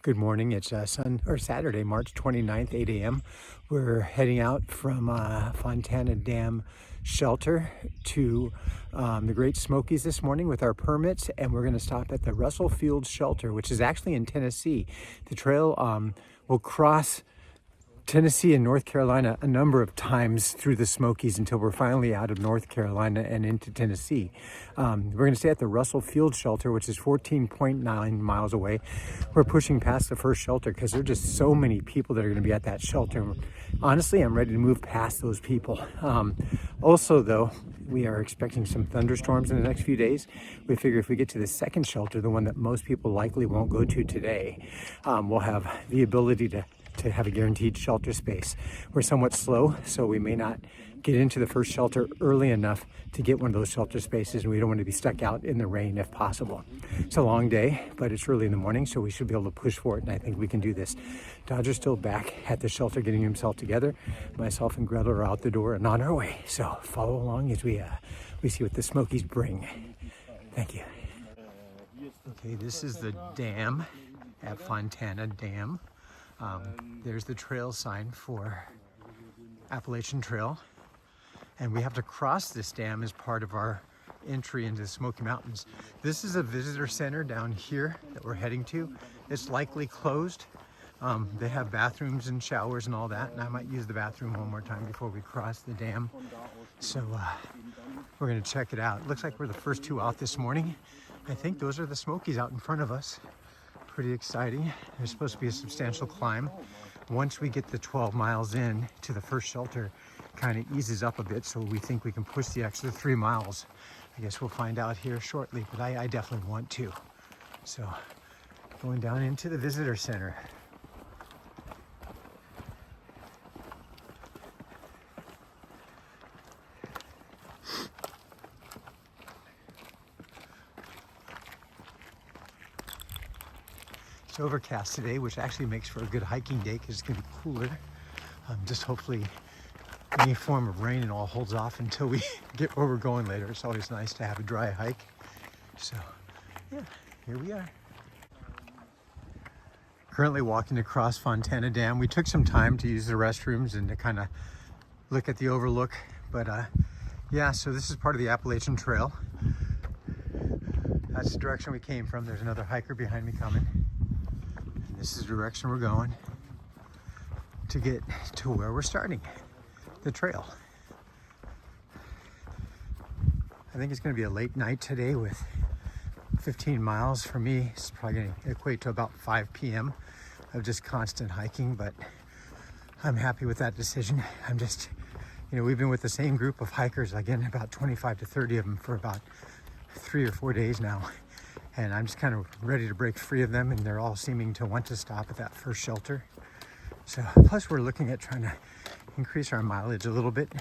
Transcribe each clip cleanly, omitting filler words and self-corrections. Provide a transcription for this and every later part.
Good morning. It's Saturday, March 29th, 8 a.m. We're heading out from Fontana Dam shelter to the Great Smokies this morning with our permits, and we're going to stop at the Russell Field shelter, which is actually in Tennessee. The trail will cross Tennessee and North Carolina a number of times through the Smokies until we're finally out of North Carolina and into Tennessee. We're going to stay at the Russell Field shelter, which is 14.9 miles away. We're pushing past the first shelter because there are just so many people that are going to be at that shelter. Honestly, I'm ready to move past those people. Also, though, we are expecting some thunderstorms in the next few days. We figure if we get to the second shelter, the one that most people likely won't go to today, we'll have the ability to have a guaranteed shelter space. We're somewhat slow, so we may not get into the first shelter early enough to get one of those shelter spaces, and we don't want to be stuck out in the rain if possible. It's a long day, but it's early in the morning, so we should be able to push for it, and I think we can do this. Dodger's still back at the shelter getting himself together. Myself and Gretel are out the door and on our way, so follow along as we see what the Smokies bring. Thank you. Okay, this is the dam at Fontana Dam. There's the trail sign for Appalachian Trail, and we have to cross this dam as part of our entry into the Smoky Mountains. This is a visitor center down here that we're heading to. It's likely closed. They have bathrooms and showers and all that, and I might use the bathroom one more time before we cross the dam. So we're going to check it out. It looks like we're the first two out this morning. I think those are the Smokies out in front of us. Pretty exciting. There's supposed to be a substantial climb. Once we get the 12 miles in to the first shelter, kind of eases up a bit, so we think we can push the extra 3 miles. I guess we'll find out here shortly, but I definitely want to. So going down into the visitor center. It's overcast today, which actually makes for a good hiking day because it's going to be cooler. Just hopefully any form of rain and all holds off until we get where we're going later. It's always nice to have a dry hike. So yeah, here we are. Currently walking across Fontana Dam. We took some time to use the restrooms and to kind of look at the overlook. But yeah, so this is part of the Appalachian Trail. That's the direction we came from. There's another hiker behind me coming. This is the direction we're going to get to where we're starting, the trail. I think it's going to be a late night today with 15 miles. For me, it's probably going to equate to about 5 p.m. of just constant hiking, but I'm happy with that decision. I'm just, we've been with the same group of hikers, again, about 25 to 30 of them for about 3 or 4 days now. And I'm just kind of ready to break free of them, and they're all seeming to want to stop at that first shelter. So, plus we're looking at trying to increase our mileage a little bit,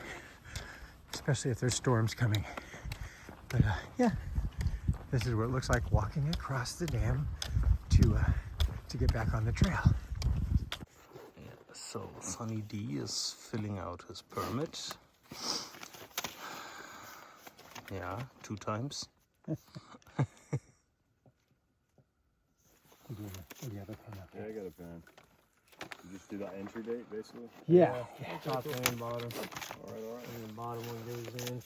especially if there's storms coming. But yeah, this is what it looks like walking across the dam to get back on the trail. Yeah, so Sunny D is filling out his permit. Yeah, 2 times. Yeah, I got a pen. You just do that entry date, basically? Yeah. Top and bottom. Alright. And the bottom one goes in.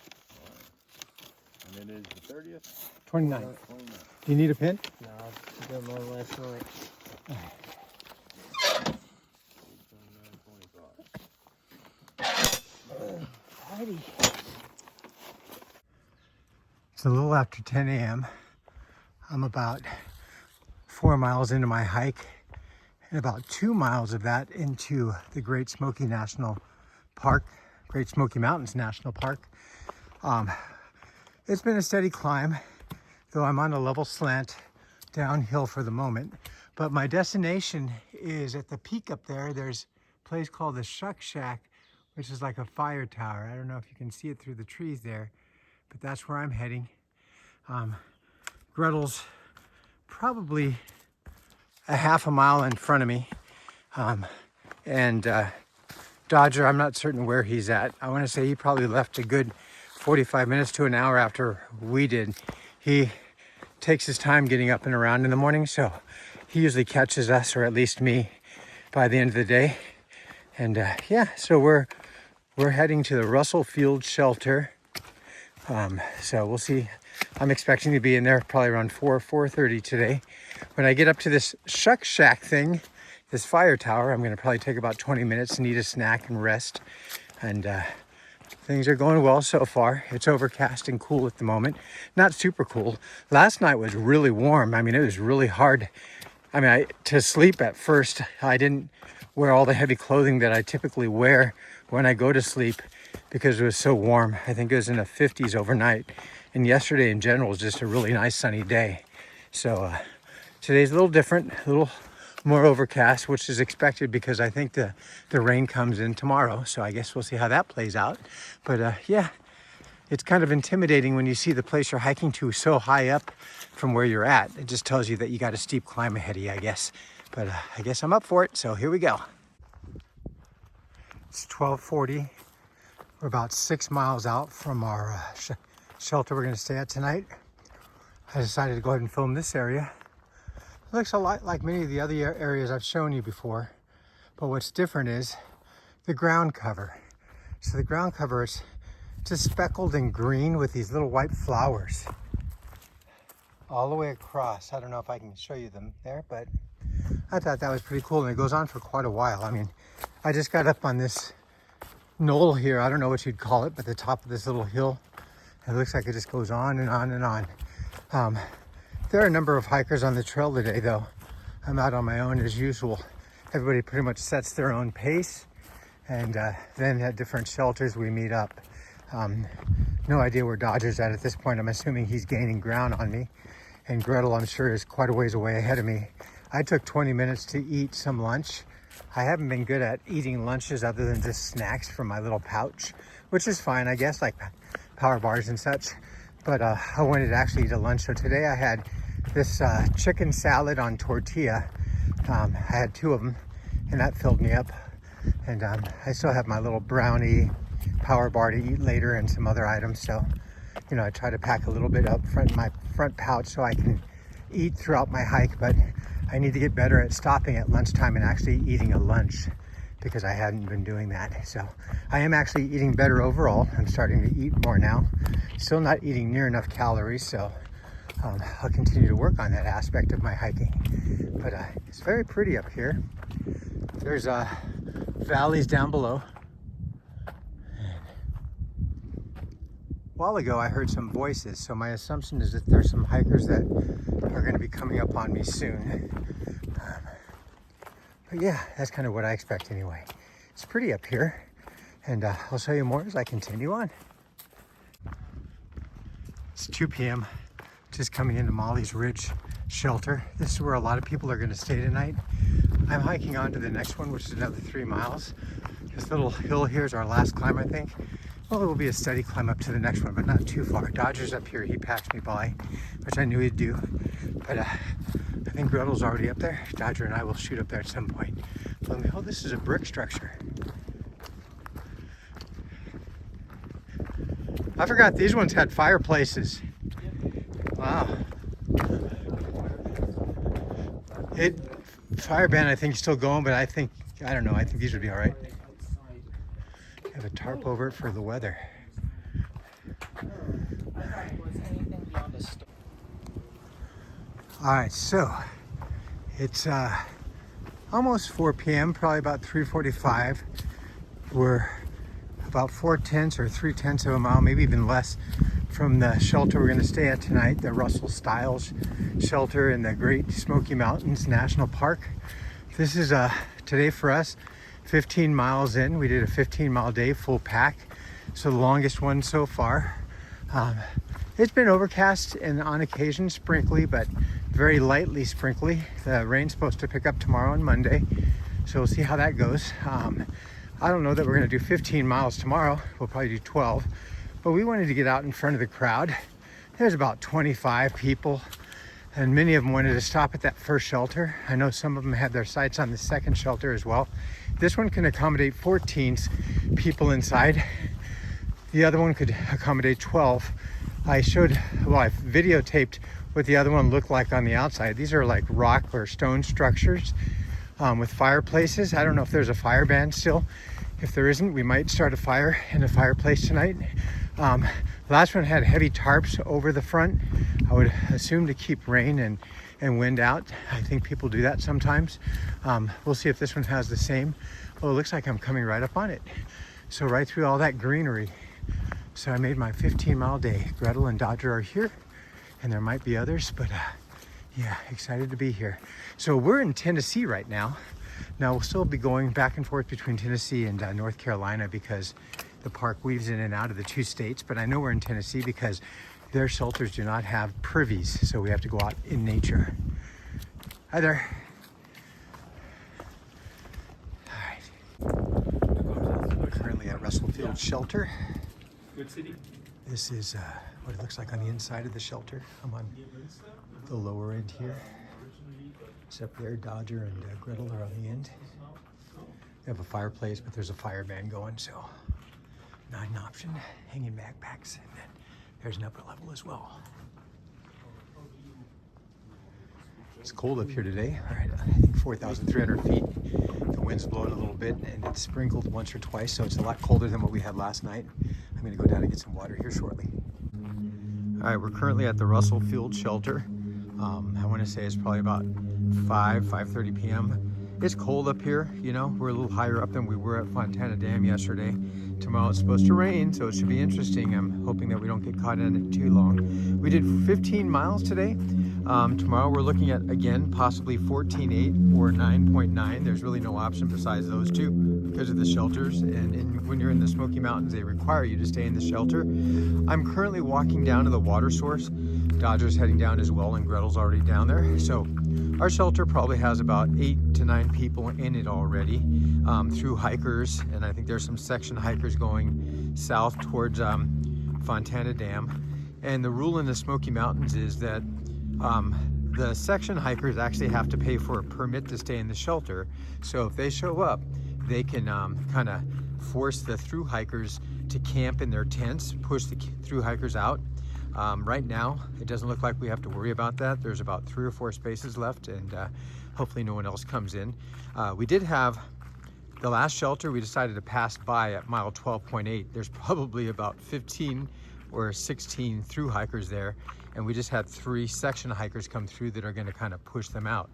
And it is the 30th? 29th. 29th. Do you need a pen? No, I done mine last night. 29:25. Alrighty. It's a little after 10 a.m. I'm about 4 miles into my hike, and about 2 miles of that into the Great Smoky National Park, Great Smoky Mountains National Park. It's been a steady climb, though I'm on a level slant downhill for the moment. But my destination is at the peak up there. There's a place called the Shuck Shack, which is like a fire tower. I don't know if you can see it through the trees there, but that's where I'm heading. Gretel's probably a half a mile in front of me. Dodger, I'm not certain where he's at. I want to say he probably left a good 45 minutes to an hour after we did. He takes his time getting up and around in the morning, so he usually catches us, or at least me, by the end of the day. And yeah, so we're heading to the Russell Field Shelter. So we'll see. I'm expecting to be in there probably around 4:30 today. When I get up to this shuck shack thing, this fire tower, I'm going to probably take about 20 minutes and eat a snack and rest. And things are going well so far. It's overcast and cool at the moment. Not super cool. Last night was really warm. I mean, it was really hard. I mean, to sleep at first, I didn't wear all the heavy clothing that I typically wear when I go to sleep because it was so warm. I think it was in the 50s overnight. And yesterday in general was just a really nice sunny day. So today's a little different, a little more overcast, which is expected because I think the rain comes in tomorrow. So I guess we'll see how that plays out. But yeah, it's kind of intimidating when you see the place you're hiking to so high up from where you're at. It just tells you that you got a steep climb ahead of you, I guess. But I guess I'm up for it, so here we go. It's 12:40. We're about 6 miles out from our shelter we're going to stay at tonight. I decided to go ahead and film this area. It looks a lot like many of the other areas I've shown you before, but what's different is the ground cover. So the ground cover is just speckled in green with these little white flowers all the way across. I don't know if I can show you them there, but I thought that was pretty cool, and it goes on for quite a while. I mean, I just got up on this knoll here. I don't know what you'd call it, but the top of this little hill. It looks like it just goes on and on and on. There are a number of hikers on the trail today, though. I'm out on my own as usual. Everybody pretty much sets their own pace, and then at different shelters we meet up. No idea where Dodger's at this point. I'm assuming he's gaining ground on me, and Gretel, I'm sure, is quite a ways away ahead of me. I took 20 minutes to eat some lunch. I haven't been good at eating lunches other than just snacks from my little pouch, which is fine, I guess, like power bars and such. But I wanted to actually eat a lunch. So today I had this chicken salad on tortilla. I had 2 of them, and that filled me up. And I still have my little brownie power bar to eat later and some other items. So, you know, I try to pack a little bit up front in my front pouch so I can eat throughout my hike. But I need to get better at stopping at lunchtime and actually eating a lunch, because I hadn't been doing that. So I am actually eating better overall. I'm starting to eat more now. Still not eating near enough calories, so I'll continue to work on that aspect of my hiking. But it's very pretty up here. There's valleys down below. A while ago I heard some voices, so my assumption is that there's some hikers that are going to be coming up on me soon. But yeah, that's kind of what I expect anyway. It's pretty up here, and I'll show you more as I continue on. It's 2 p.m. Just coming into Molly's Ridge shelter. This is where a lot of people are going to stay tonight. I'm hiking on to the next one, which is another 3 miles. This little hill here is our last climb, I think. Well, it will be a steady climb up to the next one, but not too far. Dodger's up here. He passed me by, which I knew he'd do. But I think Gretel's already up there. Dodger and I will shoot up there at some point. Oh, this is a brick structure. I forgot these ones had fireplaces. Wow. Fire ban, I think, is still going, but I don't know, I think these would be all right. Have a tarp over it for the weather. All right, so it's almost 4 p.m., probably about 3:45. We're about 4/10 or 3/10 of a mile, maybe even less, from the shelter we're going to stay at tonight, the Russell Stiles shelter in the Great Smoky Mountains National Park. This is today for us 15 miles in. We did a 15-mile day full pack, so the longest one so far. It's been overcast and on occasion sprinkly, but very lightly sprinkly. The rain's supposed to pick up tomorrow and Monday, so we'll see how that goes. I don't know that we're going to do 15 miles tomorrow. We'll probably do 12, but we wanted to get out in front of the crowd. There's about 25 people, and many of them wanted to stop at that first shelter. I know some of them had their sights on the second shelter as well. This one can accommodate 14 people inside. The other one could accommodate 12, I videotaped what the other one looked like on the outside. These are like rock or stone structures with fireplaces. I don't know if there's a fire ban still. If there isn't, we might start a fire in a fireplace tonight. Last one had heavy tarps over the front. I would assume to keep rain and wind out. I think people do that sometimes. We'll see if this one has the same. Oh, it looks like I'm coming right up on it. So right through all that greenery. So I made my 15-mile day. Gretel and Dodger are here, and there might be others, but yeah, excited to be here. So we're in Tennessee right now. Now we'll still be going back and forth between Tennessee and North Carolina because the park weaves in and out of the two states, but I know we're in Tennessee because their shelters do not have privies, so we have to go out in nature. Hi there. All right. We're currently at Russell Field Shelter. Good city. This is what it looks like on the inside of the shelter. I'm on the lower end here. It's up there. Dodger and Gretel are on the end. They have a fireplace, but there's a fire ban going, so not an option. Hanging backpacks, and then there's an upper level as well. It's cold up here today. All right, I think 4,300 feet. The wind's blowing a little bit, and it's sprinkled once or twice, so it's a lot colder than what we had last night. I'm going to go down and get some water here shortly. All right, we're currently at the Russell Field Shelter. I want to say it's probably about 5:30 p.m. It's cold up here, you know. We're a little higher up than we were at Fontana Dam yesterday. Tomorrow it's supposed to rain, so it should be interesting. I'm hoping that we don't get caught in it too long. We did 15 miles today. Tomorrow we're looking at, again, possibly 14.8 or 9.9. There's really no option besides those two because of the shelters. And when you're in the Smoky Mountains, they require you to stay in the shelter. I'm currently walking down to the water source. Dodger's heading down as well, and Gretel's already down there. So our shelter probably has about 8 to 9 people in it already, through hikers, and I think there's some section hikers going south towards Fontana Dam. And the rule in the Smoky Mountains is that the section hikers actually have to pay for a permit to stay in the shelter. So if they show up, they can kind of force the through hikers to camp in their tents, push the through hikers out. Right now, it doesn't look like we have to worry about that. There's about 3 or 4 spaces left, and hopefully no one else comes in. We did have the last shelter we decided to pass by at mile 12.8. There's probably about 15 or 16 through hikers there, and we just had 3 section hikers come through that are going to kind of push them out,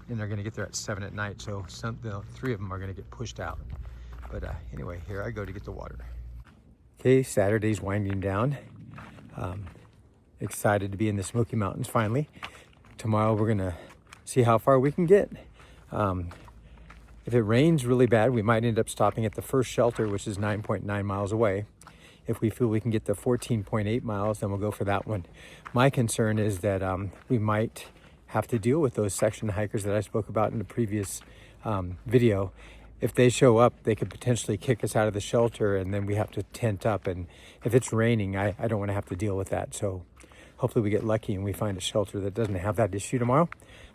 and they're going to get there at 7 at night, so the 3 of them are going to get pushed out. But anyway, here I go to get the water. Okay, Saturday's winding down. Excited to be in the Smoky Mountains finally. Tomorrow we're gonna see how far we can get. If it rains really bad, we might end up stopping at the first shelter, which is 9.9 miles away. If we feel we can get the 14.8 miles, then we'll go for that one. My concern is that we might have to deal with those section hikers that I spoke about in the previous video. If they show up, they could potentially kick us out of the shelter, and then we have to tent up. And if it's raining, I don't want to have to deal with that. So hopefully we get lucky and we find a shelter that doesn't have that issue tomorrow.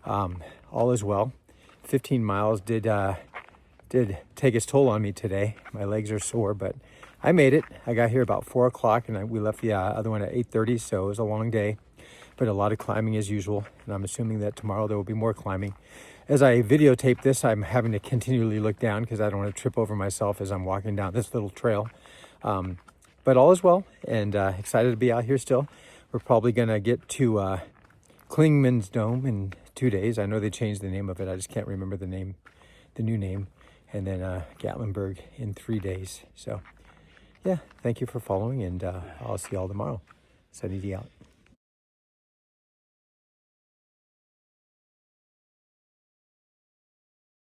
All is well. 15 miles did take its toll on me today. My legs are sore, but I made it. I got here about 4 o'clock, and we left the other one at 8:30, so it was a long day, but a lot of climbing as usual. And I'm assuming that tomorrow there will be more climbing. As I videotape this, I'm having to continually look down because I don't want to trip over myself as I'm walking down this little trail. But all is well, and excited to be out here still. We're probably going to get to Klingman's Dome in 2 days. I know they changed the name of it. I just can't remember the new name. And then Gatlinburg in 3 days. So, yeah, thank you for following, and I'll see you all tomorrow. Sunny D out.